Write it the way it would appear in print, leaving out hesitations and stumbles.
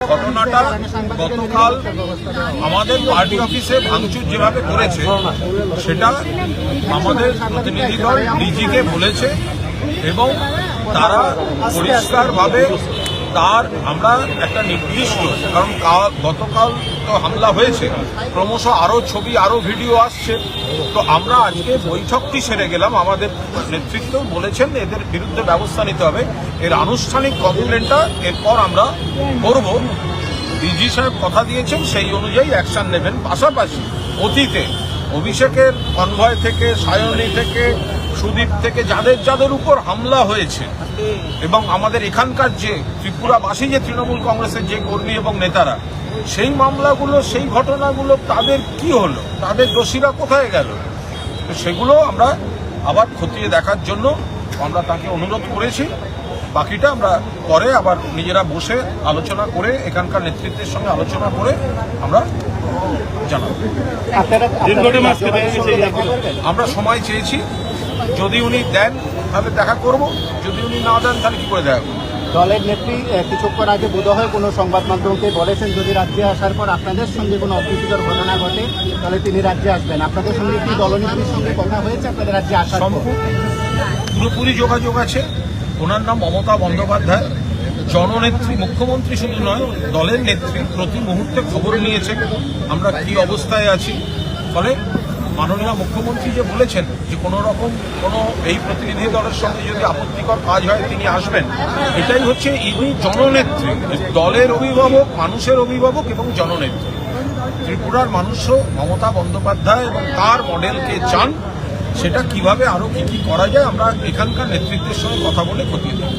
ঘটনাটা গতকাল আমাদের পার্টি অফিসে ভাঙচুর যেভাবে করেছে সেটা আমাদের প্রতিনিধি দল ডিজিকে বলেছে এবং তারা পরিষ্কারভাবে তার আমরা একটা নির্দিষ্ট কারণ গতকাল তো হামলা হয়েছে ক্রমশ আরও ছবি আরও ভিডিও আসছে তো আমরা আজকে বৈঠকটি সেরে গেলাম আমাদের নেতৃত্ব বলেছেন এদের বিরুদ্ধে ব্যবস্থা নিতে হবে এর আনুষ্ঠানিক কমপ্লেনটা এরপর আমরা করব ডিজি সাহেব কথা দিয়েছেন সেই অনুযায়ী অ্যাকশন নেবেন পাশাপাশি অতীতে অভিষেকের কনভয় থেকে সায়নী থেকে সুদীপ থেকে যাদের উপর হামলা হয়েছে এবং আমাদের এখানকার যে ত্রিপুরাবাসী যে তৃণমূল কংগ্রেসের যে কর্মী এবং নেতারা সেই মামলাগুলো সেই ঘটনাগুলো তাদের কি হলো তাদের দোষীরা কোথায় গেল সেগুলো আমরা আবার খতিয়ে দেখার জন্য আমরা তাকে অনুরোধ করেছি বাকিটা আমরা পরে আবার নিজেরা বসে আলোচনা করে এখানকার নেতৃত্বের সঙ্গে আলোচনা করে আমরা জানাবো। আমরা সময় চেয়েছি যদি উনি দেন তাহলে দেখা করব যদি উনি না দেন তাহলে কি করে দেখা করবো। দলের নেত্রী কিছুক্ষণ আগে বোধহয় কোনো সংবাদ মাধ্যমকে বলেছেন যদি রাজ্যে আসার পর আপনাদের সঙ্গে কোনো অপ্রীতিকর ঘটনা ঘটে তাহলে তিনি রাজ্যে আসবেন। আপনাদের সঙ্গে কি দলনেত্রীর সঙ্গে কথা হয়েছে আপনাদের রাজ্যে আসার পর? পুরোপুরি যোগাযোগ আছে। ওনার নাম মমতা বন্দ্যোপাধ্যায়, জননেত্রী, মুখ্যমন্ত্রী শুধু নয় দলের নেত্রী, প্রতি মুহূর্তে খবর নিয়েছেন আমরা কি অবস্থায় আছি। ফলে মাননীয় মুখ্যমন্ত্রী যে বলেছেন যে কোনো রকম কোনো এই প্রতিনিধি দলের সঙ্গে যদি আপত্তিকর কাজ হয় তিনি আসবেন, এটাই হচ্ছে ইনি জননেত্রী, দলের অভিভাবক, মানুষের অভিভাবক এবং জননেত্রী। ত্রিপুরার মানুষও মমতা বন্দ্যোপাধ্যায় এবং তার মডেলকে চান, সেটা কিভাবে আরো কি করা যায় আমরা এখানকার নেতৃত্বের সঙ্গে কথা বলে খতিয়ে দেব।